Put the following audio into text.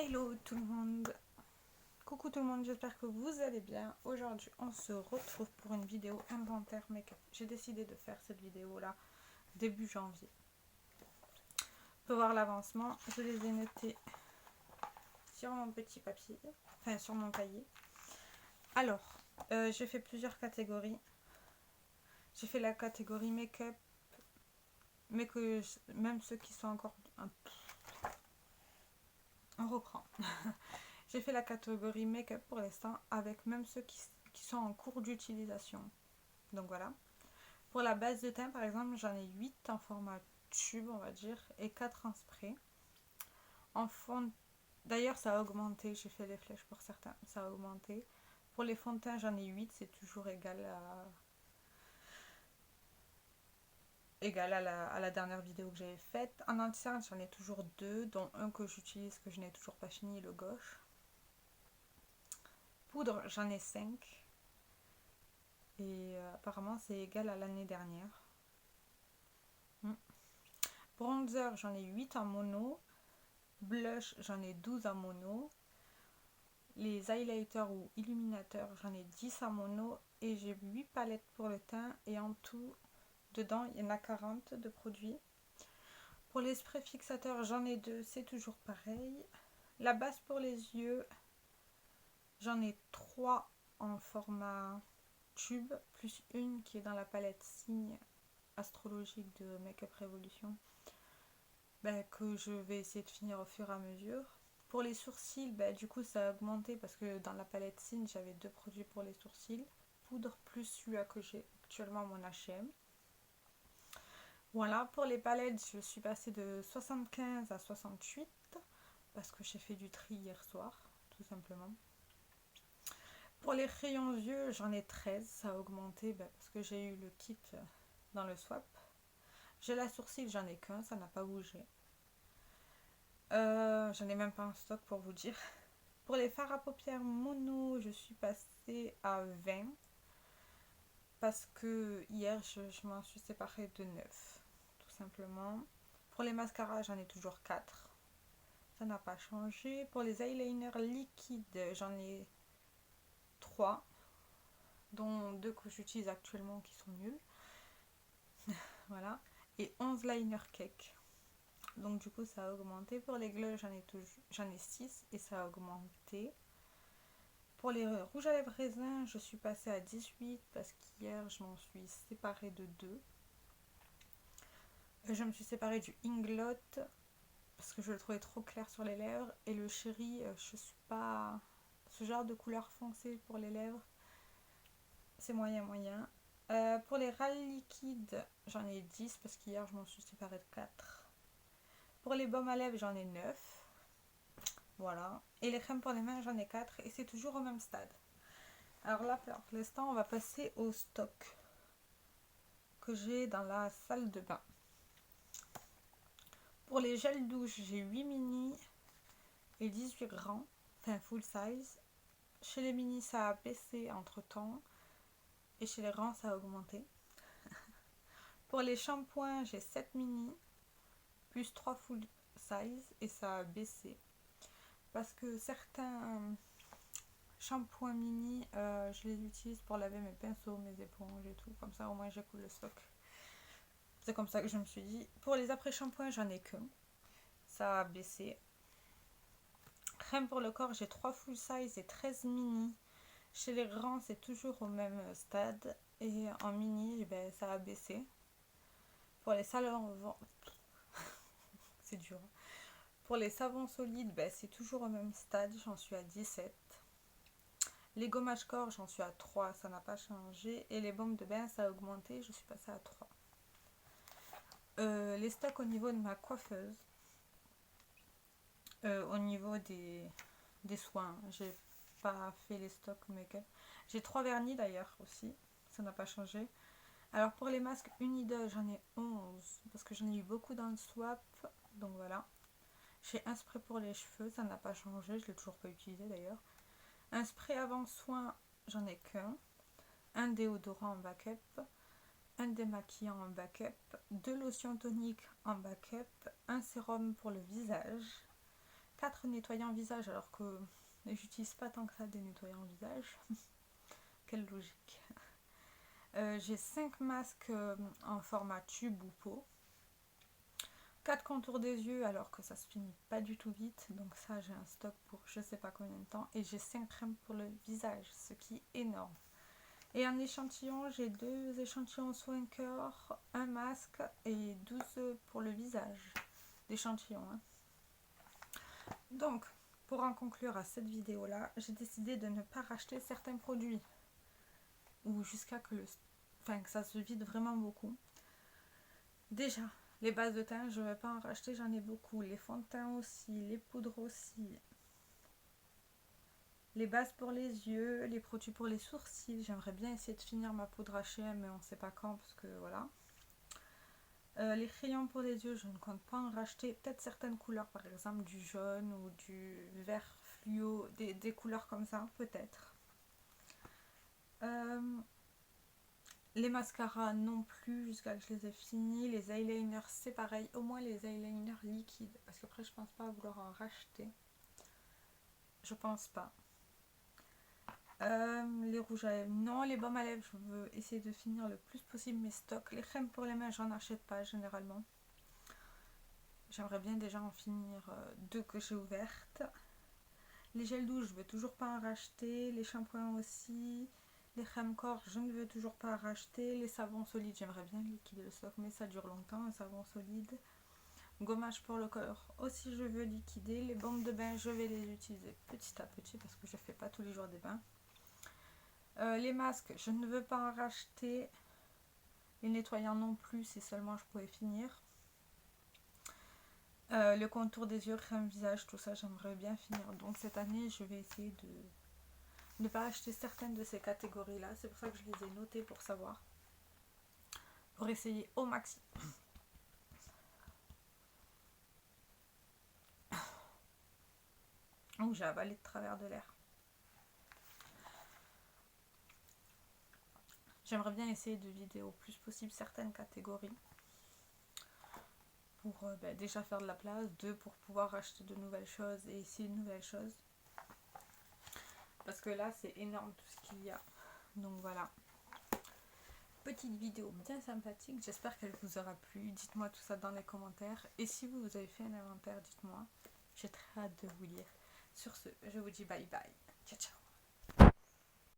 Hello tout le monde, coucou tout le monde, j'espère que vous allez bien. Aujourd'hui on se retrouve pour une vidéo inventaire make-up. J'ai décidé de faire cette vidéo là début janvier. On peut voir l'avancement, je les ai notés sur mon petit papier, enfin sur mon cahier. Alors, j'ai fait plusieurs catégories. J'ai fait la catégorie make-up, mais que même ceux qui sont encore... On reprend. J'ai fait la catégorie make-up pour l'instant avec même ceux qui sont en cours d'utilisation. Donc voilà. Pour la base de teint par exemple, j'en ai 8 en format tube on va dire et 4 en spray. En fond, d'ailleurs ça a augmenté, j'ai fait des flèches pour certains, ça a augmenté. Pour les fonds de teint j'en ai 8, c'est toujours égal à la dernière vidéo que j'avais faite. En anti-cerne j'en ai toujours 2, dont un que j'utilise que je n'ai toujours pas fini, le gauche. Poudre j'en ai 5 et apparemment c'est égal à l'année dernière. Bronzer j'en ai 8 en mono. Blush j'en ai 12 en mono. Les highlighters ou illuminateurs j'en ai 10 en mono. Et j'ai 8 palettes pour le teint. Et en tout, dedans il y en a 40 de produits. Pour les sprays fixateurs j'en ai 2, c'est toujours pareil. La base pour les yeux, j'en ai 3 en format tube. Plus une qui est dans la palette signe astrologique de Make-up Revolution. Que je vais essayer de finir au fur et à mesure. Pour les sourcils, du coup ça a augmenté parce que dans la palette Cine j'avais 2 produits pour les sourcils. Poudre plus celui que j'ai actuellement mon H&M. Voilà, pour les palettes je suis passée de 75 à 68 parce que j'ai fait du tri hier soir, tout simplement. Pour les crayons yeux j'en ai 13, ça a augmenté parce que j'ai eu le kit dans le swap. J'ai la sourcil, j'en ai qu'un, ça n'a pas bougé. J'en ai même pas en stock pour vous dire. Pour les fards à paupières mono, je suis passée à 20 parce que hier je m'en suis séparée de 9 tout simplement. Pour les mascaras j'en ai toujours 4, ça n'a pas changé. Pour les eyeliners liquides j'en ai 3, dont 2 que j'utilise actuellement qui sont nuls. Voilà, et 11 liner cake. Donc du coup ça a augmenté. Pour les gloss j'en ai 6 et ça a augmenté. Pour les rouges à lèvres raisin, je suis passée à 18 parce qu'hier je m'en suis séparée de 2. Je me suis séparée du Inglot parce que je le trouvais trop clair sur les lèvres. Et le chéri, je suis pas... Ce genre de couleur foncée pour les lèvres, c'est moyen moyen. Pour les râles liquides, j'en ai 10 parce qu'hier je m'en suis séparée de 4. Pour les baumes à lèvres, j'en ai 9. Voilà. Et les crèmes pour les mains, j'en ai 4 et c'est toujours au même stade. Alors là, pour l'instant, on va passer au stock que j'ai dans la salle de bain. Pour les gels douche, j'ai 8 mini et 18 grands, enfin full size. Chez les mini, ça a baissé entre temps et chez les grands, ça a augmenté. Pour les shampoings, j'ai 7 mini plus 3 full size et ça a baissé. Parce que certains shampoings mini, je les utilise pour laver mes pinceaux, mes éponges et tout. Comme ça, au moins, j'écoule le stock. C'est comme ça que je me suis dit. Pour les après-shampoings, j'en ai qu'un. Ça a baissé. Crème pour le corps, j'ai 3 full size et 13 mini. Chez les grands, c'est toujours au même stade. Et en mini, ça a baissé. Pour les savons... c'est dur. Pour les savons solides, c'est toujours au même stade. J'en suis à 17. Les gommages corps, j'en suis à 3. Ça n'a pas changé. Et les baumes de bain, ça a augmenté. Je suis passée à 3. Les stocks au niveau de ma coiffeuse. Au niveau des soins, j'ai pas fait les stocks make-up. J'ai 3 vernis d'ailleurs aussi, ça n'a pas changé. Alors pour les masques Unidol, j'en ai 11 parce que j'en ai eu beaucoup dans le swap, donc voilà. J'ai un spray pour les cheveux, ça n'a pas changé, je l'ai toujours pas utilisé d'ailleurs. Un spray avant soin, j'en ai qu'un. Un déodorant en backup, un démaquillant en backup, 2 lotions toniques en backup, un sérum pour le visage, 4 nettoyants visage alors que j'utilise pas tant que ça des nettoyants visage. Quelle logique. J'ai 5 masques en format tube ou pot. 4 contours des yeux alors que ça se finit pas du tout vite. Donc ça j'ai un stock pour je sais pas combien de temps. Et j'ai 5 crèmes pour le visage, ce qui est énorme. Et en échantillon, j'ai 2 échantillons soin cœur, un masque et 12 pour le visage d'échantillons. Hein. Donc, pour en conclure à cette vidéo-là, j'ai décidé de ne pas racheter certains produits. Ou jusqu'à que que ça se vide vraiment beaucoup. Déjà, les bases de teint, je ne vais pas en racheter, j'en ai beaucoup. Les fonds de teint aussi, les poudres aussi. Les bases pour les yeux, les produits pour les sourcils. J'aimerais bien essayer de finir ma poudre H&M, mais on ne sait pas quand, parce que voilà. Les crayons pour les yeux, je ne compte pas en racheter. Peut-être certaines couleurs, par exemple du jaune ou du vert fluo, des couleurs comme ça, peut-être. Les mascaras non plus, jusqu'à ce que je les ai finis. Les eyeliners, c'est pareil. Au moins les eyeliners liquides, parce qu'après, je pense pas vouloir en racheter. Je pense pas. Les rouges à lèvres, non. Les baumes à lèvres, je veux essayer de finir le plus possible mes stocks. Les crèmes pour les mains, j'en achète pas généralement. J'aimerais bien déjà en finir 2 que j'ai ouvertes. Les gels douche, je veux toujours pas en racheter. Les shampoings aussi. Les crèmes corps, je ne veux toujours pas en racheter. Les savons solides, j'aimerais bien liquider le stock, mais ça dure longtemps, un savon solide. Gommage pour le corps, aussi je veux liquider. Les baumes de bain, je vais les utiliser petit à petit parce que je fais pas tous les jours des bains. Les masques, je ne veux pas en racheter. Les nettoyants non plus, si seulement je pouvais finir. Le contour des yeux, crème visage, tout ça, j'aimerais bien finir. Donc cette année, je vais essayer de ne pas acheter certaines de ces catégories-là. C'est pour ça que je les ai notées pour savoir. Pour essayer au maximum. Oh, j'ai avalé de travers de l'air. J'aimerais bien essayer de vider au plus possible certaines catégories. Pour déjà faire de la place. 2, pour pouvoir acheter de nouvelles choses et essayer de nouvelles choses. Parce que là, c'est énorme tout ce qu'il y a. Donc voilà. Petite vidéo bien sympathique. J'espère qu'elle vous aura plu. Dites-moi tout ça dans les commentaires. Et si vous avez fait un inventaire, dites-moi. J'ai très hâte de vous lire. Sur ce, je vous dis bye bye. Ciao, ciao.